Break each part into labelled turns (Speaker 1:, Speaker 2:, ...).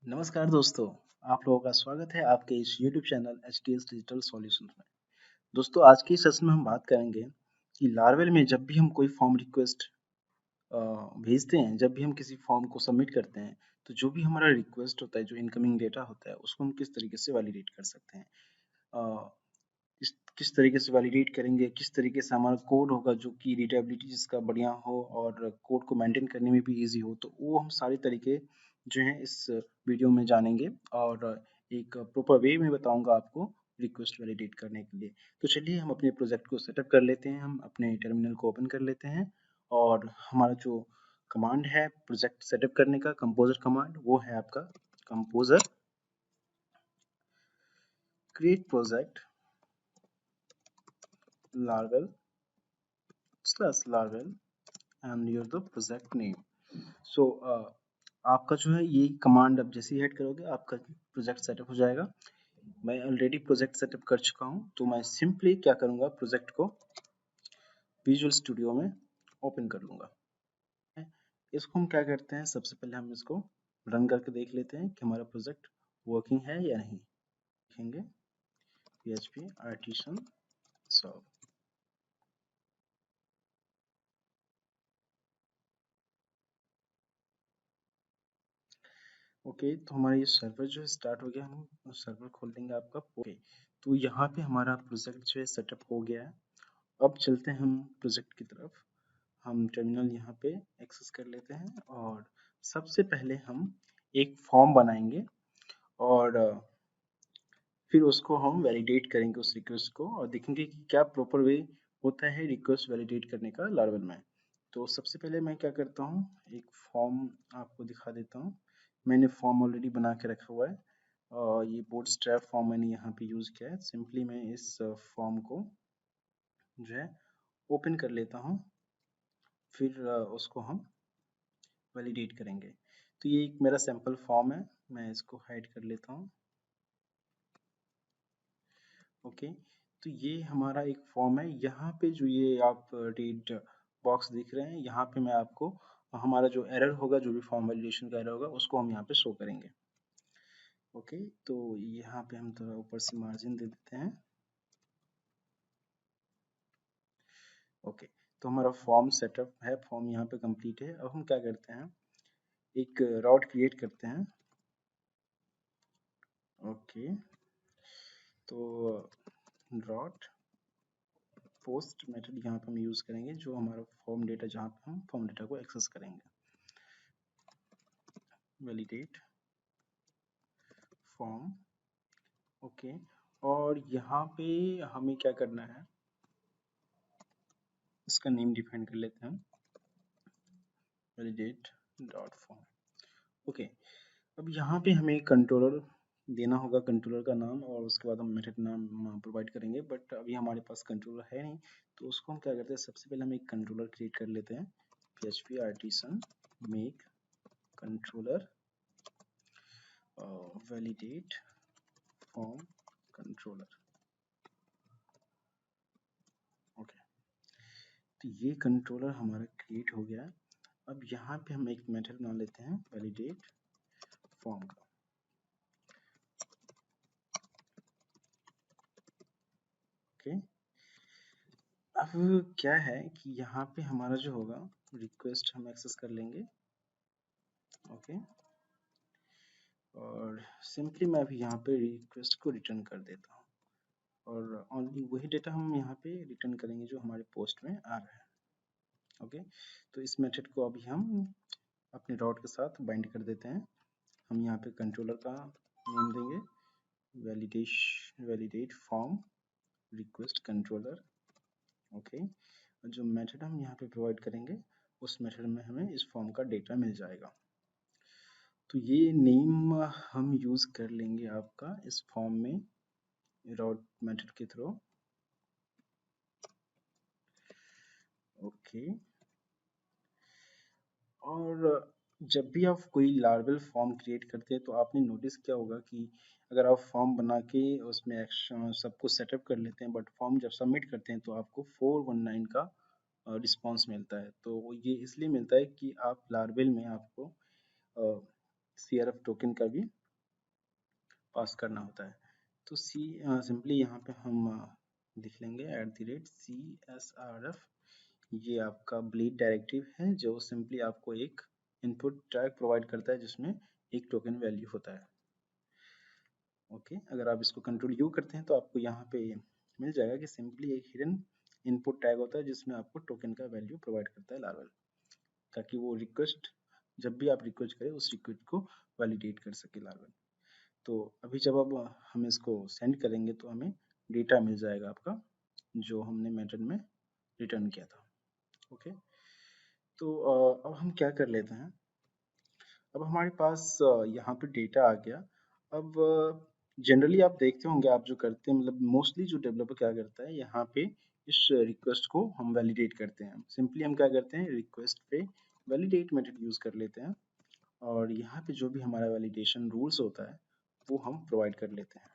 Speaker 1: नमस्कार दोस्तों, आप लोगों का स्वागत है आपके इस YouTube channel HTS digital solutions में। दोस्तों आज की सेशन में हम बात करेंगे कि लार्वेल में जब भी हम कोई फॉर्म रिक्वेस्ट भेजते हैं, जब भी हम किसी फॉर्म को सबमिट करते हैं, तो जो भी हमारा रिक्वेस्ट होता है, जो इनकमिंग डेटा होता है, उसको हम किस तरीके से वैलिडेट कर सकते हैं। अ, किस तरीके से वैलिडेट करेंगे, किस तरीके से हमारा कोड होगा जो कि रीडेबिलिटी जिसका बढ़िया हो और कोड को मेंटेन करने में भी ईज़ी हो, तो वो हम सारे तरीके जो हैं इस वीडियो में जानेंगे और एक प्रॉपर वे में बताऊंगा आपको रिक्वेस्ट वैलिडेट करने के लिए। तो चलिए हम अपने प्रोजेक्ट को सेटअप कर लेते हैं, हम अपने टर्मिनल को ओपन कर लेते हैं और हमारा जो कमांड है प्रोजेक्ट सेटअप करने का, कंपोजर कमांड, वो है आपका composer create project larval slash larval and your the project name. So आपका जो है ये कमांड अब जैसे ही ऐड करोगे आपका प्रोजेक्ट सेटअप हो जाएगा। मैं ऑलरेडी प्रोजेक्ट सेटअप कर चुका हूँ, तो मैं सिंपली क्या करूँगा, प्रोजेक्ट को विजुअल स्टूडियो में ओपन कर लूँगा। इसको हम क्या करते हैं, सबसे पहले हम इसको रन करके देख लेते हैं कि हमारा प्रोजेक्ट वर्किंग है या नहीं। देखेंगे PHP आर्टिसन सॉल्व। ओके, तो हमारा ये सर्वर जो है स्टार्ट हो गया। हम सर्वर खोल देंगे आपका। ओके, तो यहाँ पे हमारा प्रोजेक्ट जो है सेटअप हो गया है। अब चलते हैं हम प्रोजेक्ट की तरफ। हम टर्मिनल यहाँ पे एक्सेस कर लेते हैं और सबसे पहले हम एक फॉर्म बनाएंगे और फिर उसको हम वैलिडेट करेंगे उस रिक्वेस्ट को और देखेंगे कि क्या प्रॉपर वे होता है रिक्वेस्ट वैलिडेट करने का लार्वल में। तो सबसे पहले मैं क्या करता हूँ, एक फॉर्म आपको दिखा देता हूँ। मैंने फॉर्म ऑलरेडी बना के रखा हुआ है और ये बूटस्ट्रैप फॉर्म मैंने यहाँ पे यूज़ किया है। सिंपली मैं इस फॉर्म को जो है ओपन कर लेता हूँ, फिर उसको हम वैलिडेट करेंगे। तो ये एक मेरा सैम्पल फॉर्म है, मैं इसको हाइड कर लेता हूँ। ओके, तो ये हमारा एक फॉर्म है। यहाँ पे जो ये आप रेड बॉक्स दिख रहे हैं, यहाँ पे मैं आपको हमारा जो एरर होगा, जो भी फॉर्म वैलिडेशन का एरर होगा, उसको हम यहाँ पे शो करेंगे। ओके, तो यहाँ पे हम थोड़ा ऊपर से मार्जिन दे देते हैं। ओके, तो हमारा फॉर्म सेटअप है, फॉर्म यहाँ पे कंप्लीट है। अब हम क्या करते हैं, एक रॉड क्रिएट करते हैं। ओके, तो रॉड पोस्ट मेथड यहाँ पे हम यूज़ करेंगे, जो हमारा फॉर्म डेटा, जहाँ पे हम फॉर्म डेटा को एक्सेस करेंगे। Validate form. ओके, और यहाँ पे हमें क्या करना है, इसका नेम डिफाइन कर लेते हैं, वैलिडेट डॉट फॉर्म। ओके, अब यहाँ पे हमें कंट्रोलर देना होगा, कंट्रोलर का नाम, और उसके बाद हम मेथड नाम प्रोवाइड करेंगे। बट अभी हमारे पास कंट्रोलर है नहीं, तो उसको हम क्या करते हैं, सबसे पहले हम एक कंट्रोलर क्रिएट कर लेते हैं। PHP artisan make controller validate form controller. Okay, तो ये कंट्रोलर हमारा क्रिएट हो गया है। अब यहाँ पे हम एक मेथड बना लेते हैं, वैलिडेट फॉर्म का। ओके, अब क्या है कि यहाँ पे हमारा जो होगा, रिक्वेस्ट हम एक्सेस कर लेंगे। ओके, और सिंपली मैं अभी यहाँ पे रिक्वेस्ट को रिटर्न कर देता हूँ और ओनली वही डेटा हम यहाँ पे रिटर्न करेंगे जो हमारे पोस्ट में आ रहा है। ओके, तो इस मेथड को अभी हम अपने डॉट के साथ बाइंड कर देते हैं। हम यहाँ पे कंट्रोलर का नेम देंगे, validate form request controller. Okay, और जो मेथड हम यहाँ पे प्रोवाइड करेंगे, उस मेथड में हमें इस फॉर्म का डेटा मिल जाएगा। तो ये नेम हम यूज़ कर लेंगे आपका इस फॉर्म में राउट मेथड के थ्रू। ओके, और जब भी आप कोई लार्वल फॉर्म क्रिएट करते हैं, तो आपने नोटिस किया होगा कि अगर आप फॉर्म बना के उसमें एक्शन सब कुछ सेटअप कर लेते हैं, बट फॉर्म जब सबमिट करते हैं तो आपको 419 का रिस्पांस मिलता है। तो ये इसलिए मिलता है कि आप लार्वल में आपको CRF टोकन का भी पास करना होता है। तो सिंपली यहाँ पे हम लिख लेंगे @CSRF। ये आपका ब्लीड डायरेक्टिव है जो सिंपली आपको एक इनपुट टैग प्रोवाइड करता है जिसमें एक टोकन वैल्यू होता है। ओके, अगर आप इसको कंट्रोल यू करते हैं तो आपको यहाँ पे मिल जाएगा कि सिंपली एक हिडन इनपुट टैग होता है जिसमें आपको टोकन का वैल्यू प्रोवाइड करता है लार्वल, ताकि वो रिक्वेस्ट जब भी आप रिक्वेस्ट करें उस रिक्वेस्ट को वैलिडेट कर सके लार्वल। तो अभी जब अब हम इसको सेंड करेंगे तो हमें डेटा मिल जाएगा आपका जो हमने मेथड में रिटर्न किया था। ओके, तो अब हम क्या कर लेते हैं, अब हमारे पास यहाँ पे डेटा आ गया। अब जनरली आप देखते होंगे, आप जो करते हैं मतलब मोस्टली जो डेवलपर क्या करता है, यहाँ पे इस रिक्वेस्ट को हम वैलिडेट करते हैं। सिंपली हम क्या करते हैं, रिक्वेस्ट पे वैलिडेट मेथड यूज कर लेते हैं और यहाँ पे जो भी हमारा वैलिडेशन रूल्स होता है वो हम प्रोवाइड कर लेते हैं।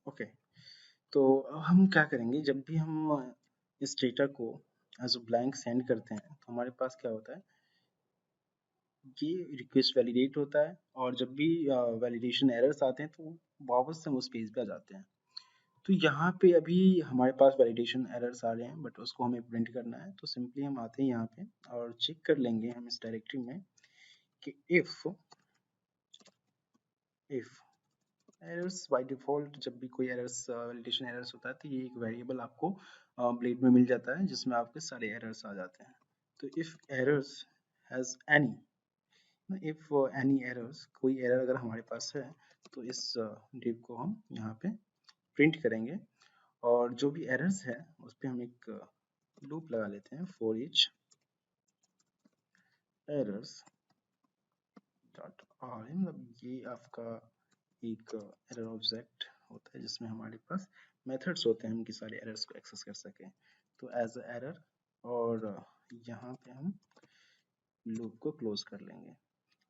Speaker 1: ओके, तो अब हम क्या करेंगे, जब भी हम इस डेटा को एज अ ब्लैंक सेंड करते हैं तो हमारे पास क्या होता है, ये रिक्वेस्ट वैलिडेट होता है और जब भी वैलिडेशन एरर्स आते हैं तो वापस से हम उस पेज पे आ जाते हैं। तो यहाँ पे अभी हमारे पास वैलिडेशन एरर्स आ रहे हैं बट उसको हमें प्रिंट करना है, तो सिंपली हम आते हैं यहाँ पे और चेक कर लेंगे हम इस डायरेक्टरी में कि इफ एरर्स बाय डिफॉल्ट, जब भी कोई एरर्स वैलिडेशन एरर्स होता है तो ये एक वेरिएबल आपको ब्लेड में मिल जाता है जिसमें आपके सारे एरर्स आ जाते हैं। तो if errors has if any errors, कोई एरर अगर हमारे पास है तो इस डिव को हम यहाँ पे प्रिंट करेंगे और जो भी एरर्स है उस पर हम एक लूप लगा लेते हैं, for each errors dot are, मतलब ये आपका एक एरर ऑब्जेक्ट होता है जिसमें हमारे पास मेथड्स होते हैं हम कि सारे एरर्स को एक्सेस कर सकें। तो एज अ एरर और यहाँ पे हम लूप को क्लोज कर लेंगे।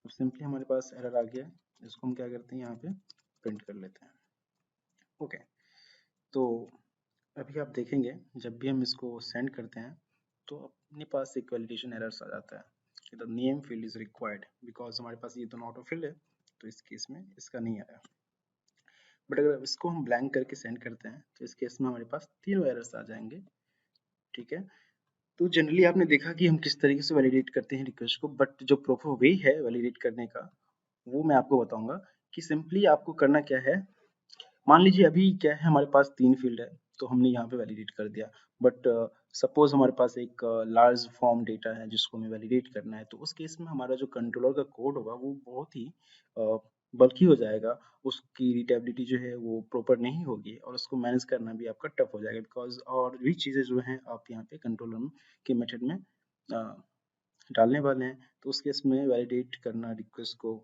Speaker 1: अब सिंपली हमारे पास एरर आ गया है, इसको हम क्या करते हैं यहाँ पे प्रिंट कर लेते हैं। ओके, तो अभी आप देखेंगे जब भी हम इसको सेंड करते हैं तो अपने पास एक वैलिडेशन एरर्स आ जाता है कि the name field is required, because हमारे पास ये दोनों ऑटो फील्ड है तो इस केस में इसका नहीं आया। बट अगर इसको हम ब्लैंक करके सेंड करते हैं तो इस केस में हमारे पास तीनों एरर्स आ जाएंगे। ठीक है, तो जनरली आपने देखा कि हम किस तरीके से वैलिडेट करते हैं रिक्वेस्ट को, बट जो प्रॉपर वे है वैलिडेट करने का वो मैं आपको बताऊंगा कि सिंपली आपको करना क्या है। मान लीजिए अभी क्या है, हमारे पास 3 फील्ड है तो हमने यहाँ पे वैलिडेट कर दिया, बट सपोज हमारे पास एक लार्ज फॉर्म डेटा है जिसको हमें वैलिडेट करना है, तो उस केस में हमारा जो कंट्रोलर का कोड होगा वो बहुत ही बल्कि हो जाएगा, उसकी रीडेबिलिटी जो है वो प्रॉपर नहीं होगी और उसको मैनेज करना भी आपका टफ हो जाएगा, बिकॉज और भी चीज़ें जो हैं आप यहाँ पे कंट्रोलर के मेथड में डालने वाले हैं, तो उस केस में वैलिडेट करना रिक्वेस्ट को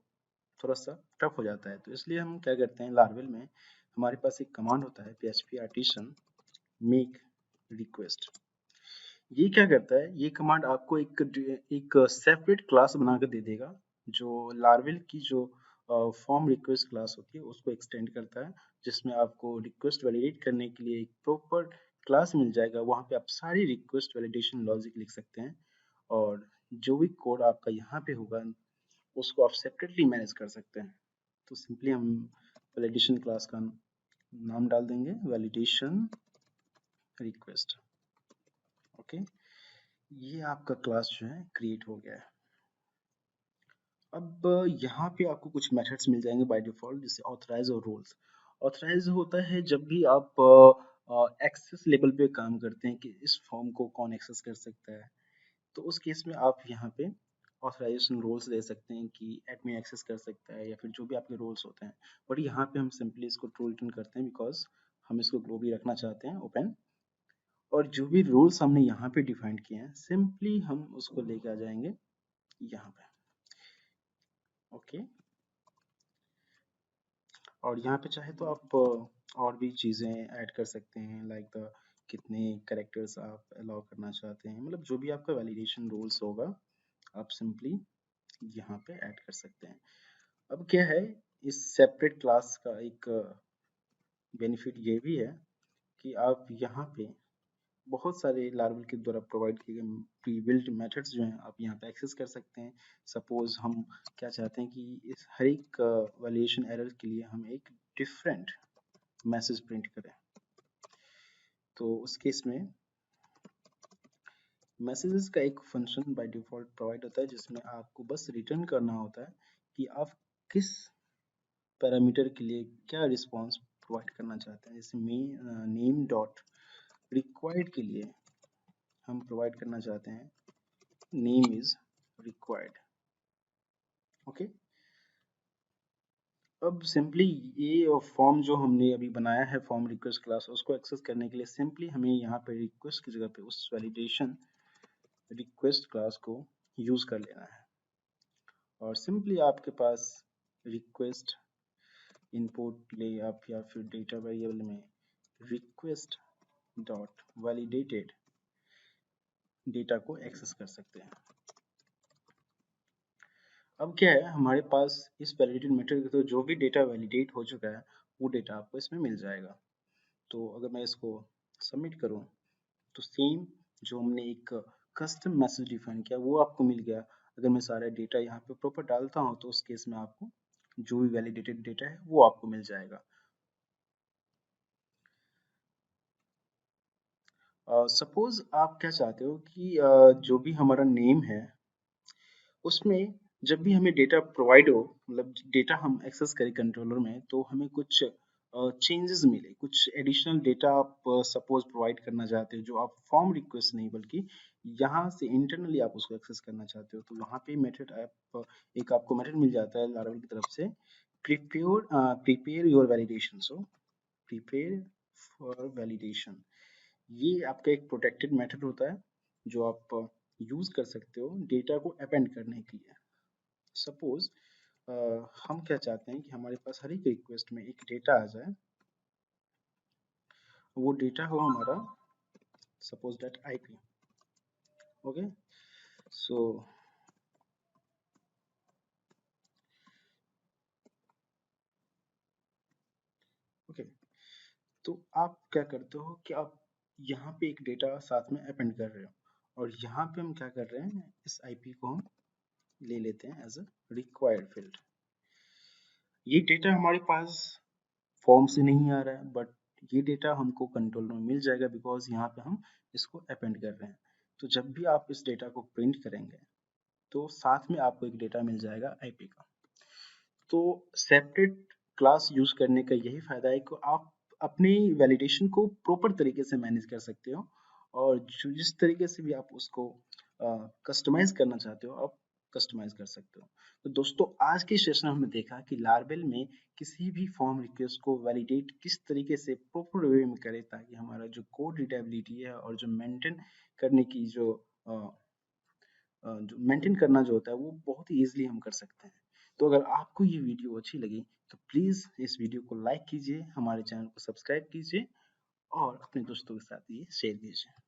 Speaker 1: थोड़ा सा टफ हो जाता है। तो इसलिए हम क्या करते हैं, लार्वल में हमारे पास एक कमांड होता है php artisan make request। ये क्या करता है, ये कमांड आपको एक सेपरेट क्लास बना कर दे देगा जो लार्वल की जो फॉर्म रिक्वेस्ट क्लास होती है उसको एक्सटेंड करता है, जिसमें आपको रिक्वेस्ट वैलिडेट करने के लिए एक प्रॉपर क्लास मिल जाएगा। वहाँ पे आप सारी रिक्वेस्ट वैलिडेशन लॉजिक लिख सकते हैं और जो भी कोड आपका यहाँ पे होगा उसको आप सेपरेटली मैनेज कर सकते हैं। तो सिंपली हम वैलिडेशन क्लास का नाम डाल देंगे वैलिडेशन रिक्वेस्ट। ओके, ये आपका क्लास जो है क्रिएट हो गया है। अब यहाँ पे आपको कुछ मेथड्स मिल जाएंगे बाय डिफॉल्ट, जैसे ऑथराइज और रोल्स। ऑथराइज होता है जब भी आप एक्सेस लेवल पे काम करते हैं कि इस फॉर्म को कौन एक्सेस कर सकता है, तो उस केस में आप यहाँ पे ऑथराइजेशन रोल्स दे सकते हैं कि एडमिन एक्सेस कर सकता है या फिर जो भी आपके रोल्स होते हैं। बट यहाँ पे हम सिंपली इसको ट्रू रिटर्न करते हैं बिकॉज हम इसको ग्लोबली रखना चाहते हैं ओपन, और जो भी रूल्स हमने यहाँ पे डिफाइन किए हैं सिंपली हम उसको लेके आ जाएंगे यहाँ पे। ओके, और यहाँ पे चाहे तो आप और भी चीज़ें ऐड कर सकते हैं, लाइक द कितने कैरेक्टर्स आप अलाउ करना चाहते हैं, मतलब जो भी आपका वैलिडेशन रूल्स होगा आप सिंपली यहाँ पे ऐड कर सकते हैं। अब क्या है, इस सेपरेट क्लास का एक बेनिफिट ये भी है कि आप यहाँ पे बहुत सारे लार्वल के द्वारा प्रोवाइड किए गए प्री बिल्ट मेथड्स जो हैं आप यहाँ पे एक्सेस कर सकते हैं। सपोज हम क्या चाहते हैं कि इस हर एक वैल्यूएशन एरर के लिए हम एक डिफरेंट मैसेज प्रिंट करें, तो उस केस में मैसेजेस का एक फंक्शन बाय डिफॉल्ट प्रोवाइड होता है जिसमें आपको बस रिटर्न करना होता है कि आप किस पैरामीटर के लिए क्या रिस्पॉन्स प्रोवाइड करना चाहते हैं। जैसे नेम डॉट रिक्वायर्ड के लिए हम प्रोवाइड करना चाहते हैं नेम इज रिक्वायर्ड। ओके, अब सिंपली ये फॉर्म जो हमने अभी बनाया है फॉर्म रिक्वेस्ट क्लास, उसको एक्सेस करने के लिए सिंपली हमें यहाँ पे रिक्वेस्ट की जगह पे उस वैलिडेशन रिक्वेस्ट क्लास को यूज कर लेना है और सिंपली आपके पास रिक्वेस्ट इनपुट ले आप या फिर डेटा वेरिएबल में रिक्वेस्ट डॉट वैलिडेटेड डेटा को एक्सेस कर सकते हैं। अब क्या है, हमारे पास इस वैलिडेटेड मेथड के थ्रू जो भी डेटा वैलिडेट हो चुका है वो डेटा आपको इसमें मिल जाएगा। तो अगर मैं इसको सबमिट करूं तो सेम जो हमने एक कस्टम मैसेज डिफाइन किया वो आपको मिल गया। अगर मैं सारा डेटा यहाँ पे प्रॉपर डालता हूँ तो उस केस में आपको जो भी वैलिडेटेड डेटा है वो आपको मिल जाएगा। सपोज आप क्या चाहते हो कि जो भी हमारा नेम है उसमें जब भी हमें डेटा प्रोवाइड हो, मतलब डेटा हम एक्सेस करें कंट्रोलर में, तो हमें कुछ चेंजेस मिले, कुछ एडिशनल डेटा आप सपोज प्रोवाइड करना चाहते हो जो आप फॉर्म रिक्वेस्ट नहीं बल्कि यहाँ से इंटरनली आप उसको एक्सेस करना चाहते हो, तो वहाँ पे मेथड आप एक आपको मेथड मिल जाता है लारावेल की तरफ से, prepare your validation. So prepare for validation, ये आपका एक प्रोटेक्टेड मेथड होता है जो आप यूज कर सकते हो डेटा को अपेंड करने के लिए। सपोज हम क्या चाहते हैं कि हमारे पास हर एक रिक्वेस्ट में एक डेटा आ जाए, वो डेटा हो हमारा suppose that IP. Okay, so okay, तो आप क्या करते हो कि आप यहाँ पे एक डेटा साथ में अपेंड कर रहे हो और यहाँ पे हम क्या कर रहे हैं, इस आईपी को हम ले लेते हैं एज अ रिक्वायर्ड फील्ड। ये डेटा हमारे पास फॉर्म से नहीं आ रहा है बट ये डेटा हमको कंट्रोल में मिल जाएगा बिकॉज यहाँ पे हम इसको अपेंड कर रहे हैं। तो जब भी आप इस डेटा को प्रिंट करेंगे तो साथ में आपको एक डेटा मिल जाएगा आईपी का। तो सेपरेट क्लास यूज करने का यही फायदा है कि आप अपनी वैलिडेशन को प्रॉपर तरीके से मैनेज कर सकते हो और जिस तरीके से भी आप उसको कस्टमाइज करना चाहते हो आप कस्टमाइज कर सकते हो। तो दोस्तों आज के सेशन में हमने देखा कि लार्वेल में किसी भी फॉर्म रिक्वेस्ट को वैलिडेट किस तरीके से प्रॉपर वे में करें ताकि हमारा जो कोड रीडेबिलिटी है और जो मेंटेन करने की जो मेंटेन करना जो होता है वो बहुत ही ईजिली हम कर सकते हैं। तो अगर आपको ये वीडियो अच्छी लगी तो प्लीज़ इस वीडियो को लाइक कीजिए, हमारे चैनल को सब्सक्राइब कीजिए और अपने दोस्तों के साथ ये शेयर कीजिए।